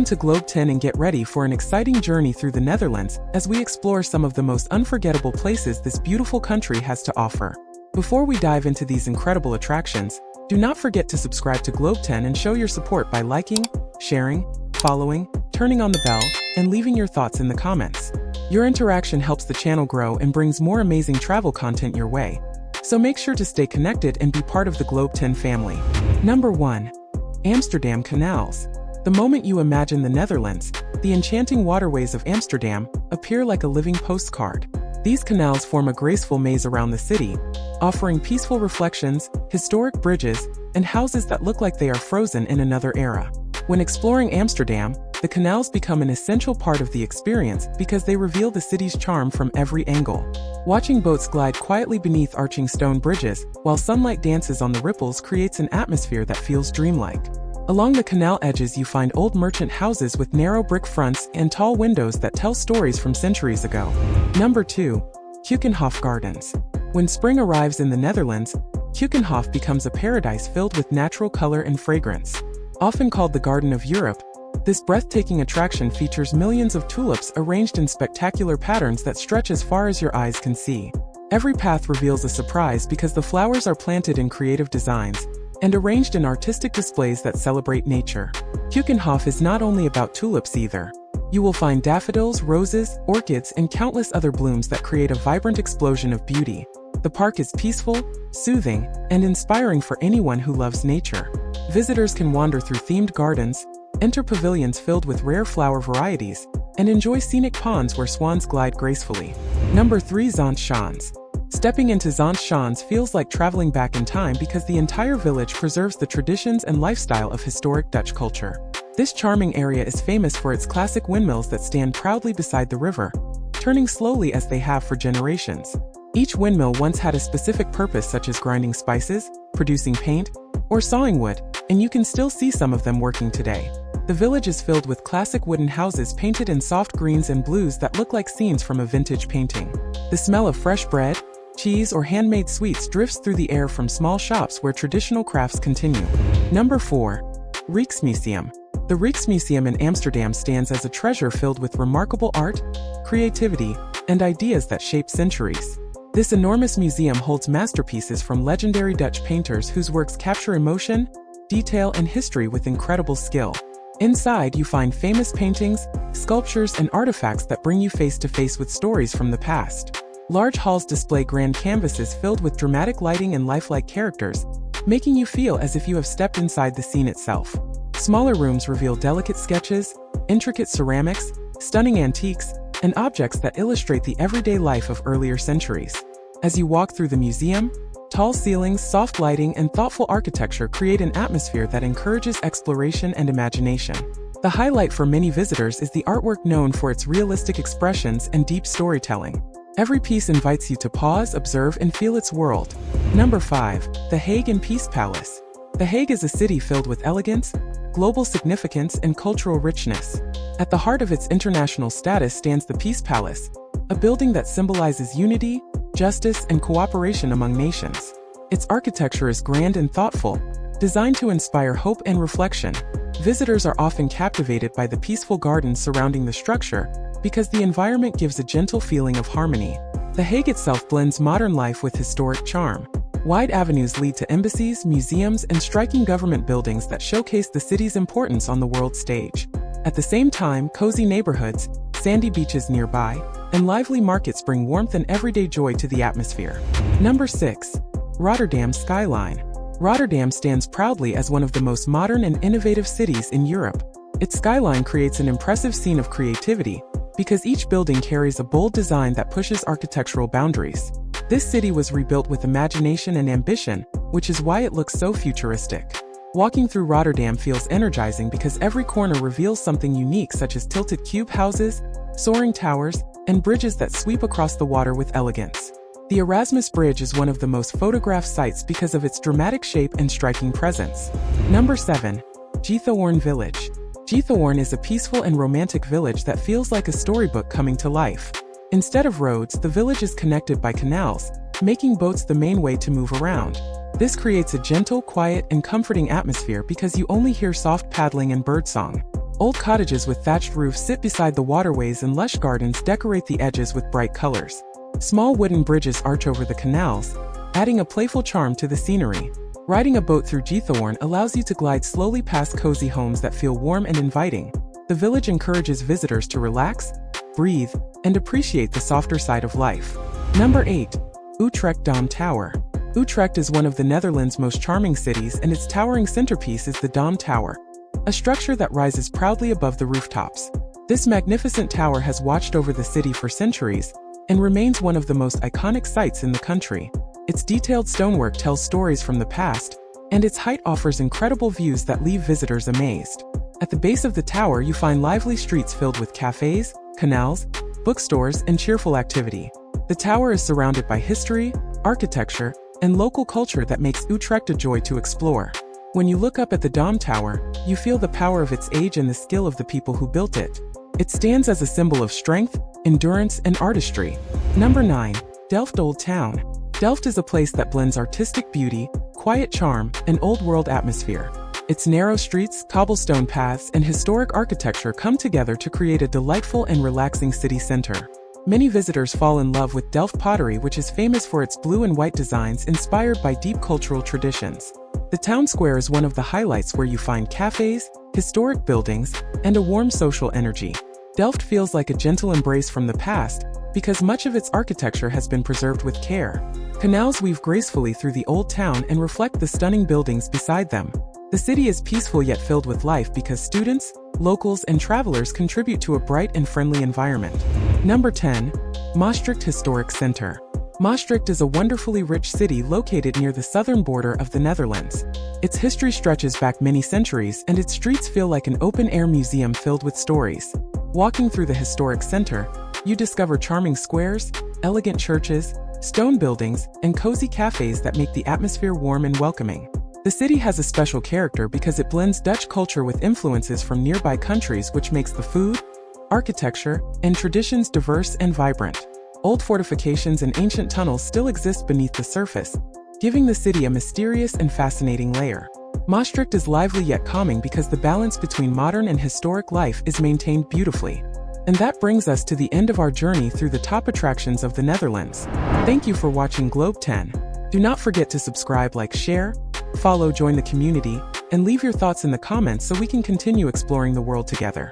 to Globe 10 and get ready for an exciting journey through the Netherlands as we explore some of the most unforgettable places this beautiful country has to offer. Before we dive into these incredible attractions, do not forget to subscribe to Globe 10 and show your support by liking, sharing, following, turning on the bell, and leaving your thoughts in the comments. Your interaction helps the channel grow and brings more amazing travel content your way. So make sure to stay connected and be part of the Globe 10 family. Number 1. Amsterdam Canals. The moment you imagine the Netherlands, the enchanting waterways of Amsterdam appear like a living postcard. These canals form a graceful maze around the city, offering peaceful reflections, historic bridges, and houses that look like they are frozen in another era. When exploring Amsterdam, the canals become an essential part of the experience because they reveal the city's charm from every angle. Watching boats glide quietly beneath arching stone bridges while sunlight dances on the ripples creates an atmosphere that feels dreamlike. Along the canal edges you find old merchant houses with narrow brick fronts and tall windows that tell stories from centuries ago. Number 2. Keukenhof Gardens. When spring arrives in the Netherlands, Keukenhof becomes a paradise filled with natural color and fragrance. Often called the Garden of Europe, this breathtaking attraction features millions of tulips arranged in spectacular patterns that stretch as far as your eyes can see. Every path reveals a surprise because the flowers are planted in creative designs and arranged in artistic displays that celebrate nature. Keukenhof is not only about tulips either. You will find daffodils, roses, orchids, and countless other blooms that create a vibrant explosion of beauty. The park is peaceful, soothing, and inspiring for anyone who loves nature. Visitors can wander through themed gardens, enter pavilions filled with rare flower varieties, and enjoy scenic ponds where swans glide gracefully. Number 3. Zandschans. Stepping into Zandschans feels like traveling back in time because the entire village preserves the traditions and lifestyle of historic Dutch culture. This charming area is famous for its classic windmills that stand proudly beside the river, turning slowly as they have for generations. Each windmill once had a specific purpose, such as grinding spices, producing paint, or sawing wood, and you can still see some of them working today. The village is filled with classic wooden houses painted in soft greens and blues that look like scenes from a vintage painting. The smell of fresh bread, cheese, or handmade sweets drifts through the air from small shops where traditional crafts continue. Number 4. Rijksmuseum. The Rijksmuseum in Amsterdam stands as a treasure filled with remarkable art, creativity, and ideas that shape centuries. This enormous museum holds masterpieces from legendary Dutch painters whose works capture emotion, detail, and history with incredible skill. Inside, you find famous paintings, sculptures, and artifacts that bring you face to face with stories from the past. Large halls display grand canvases filled with dramatic lighting and lifelike characters, making you feel as if you have stepped inside the scene itself. Smaller rooms reveal delicate sketches, intricate ceramics, stunning antiques, and objects that illustrate the everyday life of earlier centuries. As you walk through the museum, tall ceilings, soft lighting, and thoughtful architecture create an atmosphere that encourages exploration and imagination. The highlight for many visitors is the artwork, known for its realistic expressions and deep storytelling. Every piece invites you to pause, observe, and feel its world. Number 5. The Hague and Peace Palace. The Hague is a city filled with elegance, global significance, and cultural richness. At the heart of its international status stands the Peace Palace, a building that symbolizes unity, justice, and cooperation among nations. Its architecture is grand and thoughtful, designed to inspire hope and reflection. Visitors are often captivated by the peaceful gardens surrounding the structure because the environment gives a gentle feeling of harmony. The Hague itself blends modern life with historic charm. Wide avenues lead to embassies, museums, and striking government buildings that showcase the city's importance on the world stage. At the same time, cozy neighborhoods, sandy beaches nearby, and lively markets bring warmth and everyday joy to the atmosphere. Number 6. Rotterdam Skyline. Rotterdam stands proudly as one of the most modern and innovative cities in Europe. Its skyline creates an impressive scene of creativity because each building carries a bold design that pushes architectural boundaries. This city was rebuilt with imagination and ambition, which is why it looks so futuristic. Walking through Rotterdam feels energizing because every corner reveals something unique, such as tilted cube houses, soaring towers, and bridges that sweep across the water with elegance. The Erasmus Bridge is one of the most photographed sights because of its dramatic shape and striking presence. Number 7. Geethoorn Village. Geethoorn is a peaceful and romantic village that feels like a storybook coming to life. Instead of roads, the village is connected by canals, making boats the main way to move around. This creates a gentle, quiet, and comforting atmosphere because you only hear soft paddling and birdsong. Old cottages with thatched roofs sit beside the waterways and lush gardens decorate the edges with bright colors. Small wooden bridges arch over the canals, adding a playful charm to the scenery. Riding a boat through Geethorn allows you to glide slowly past cozy homes that feel warm and inviting. The village encourages visitors to relax, breathe, and appreciate the softer side of life. Number 8. Utrecht Dom Tower. Utrecht is one of the Netherlands' most charming cities, and its towering centerpiece is the Dom Tower, a structure that rises proudly above the rooftops. This magnificent tower has watched over the city for centuries and remains one of the most iconic sights in the country. Its detailed stonework tells stories from the past, and its height offers incredible views that leave visitors amazed. At the base of the tower, you find lively streets filled with cafes, canals, bookstores, and cheerful activity. The tower is surrounded by history, architecture, and local culture that makes Utrecht a joy to explore. When you look up at the Dom Tower, you feel the power of its age and the skill of the people who built it. It stands as a symbol of strength, endurance, and artistry. Number 9. Delft Old Town. Delft is a place that blends artistic beauty, quiet charm, and old-world atmosphere. Its narrow streets, cobblestone paths, and historic architecture come together to create a delightful and relaxing city center. Many visitors fall in love with Delft pottery, which is famous for its blue and white designs inspired by deep cultural traditions. The town square is one of the highlights, where you find cafes, historic buildings, and a warm social energy. Delft feels like a gentle embrace from the past because much of its architecture has been preserved with care. Canals weave gracefully through the old town and reflect the stunning buildings beside them. The city is peaceful yet filled with life because students, locals, and travelers contribute to a bright and friendly environment. Number 10. Maastricht Historic Center. Maastricht is a wonderfully rich city located near the southern border of the Netherlands. Its history stretches back many centuries, and its streets feel like an open-air museum filled with stories. Walking through the historic center, you discover charming squares, elegant churches, stone buildings, and cozy cafes that make the atmosphere warm and welcoming. The city has a special character because it blends Dutch culture with influences from nearby countries, which makes the food, architecture, and traditions diverse and vibrant. Old fortifications and ancient tunnels still exist beneath the surface, giving the city a mysterious and fascinating layer. Maastricht is lively yet calming because the balance between modern and historic life is maintained beautifully. And that brings us to the end of our journey through the top attractions of the Netherlands. Thank you for watching Globe 10. Do not forget to subscribe, like, share, follow, join the community, and leave your thoughts in the comments so we can continue exploring the world together.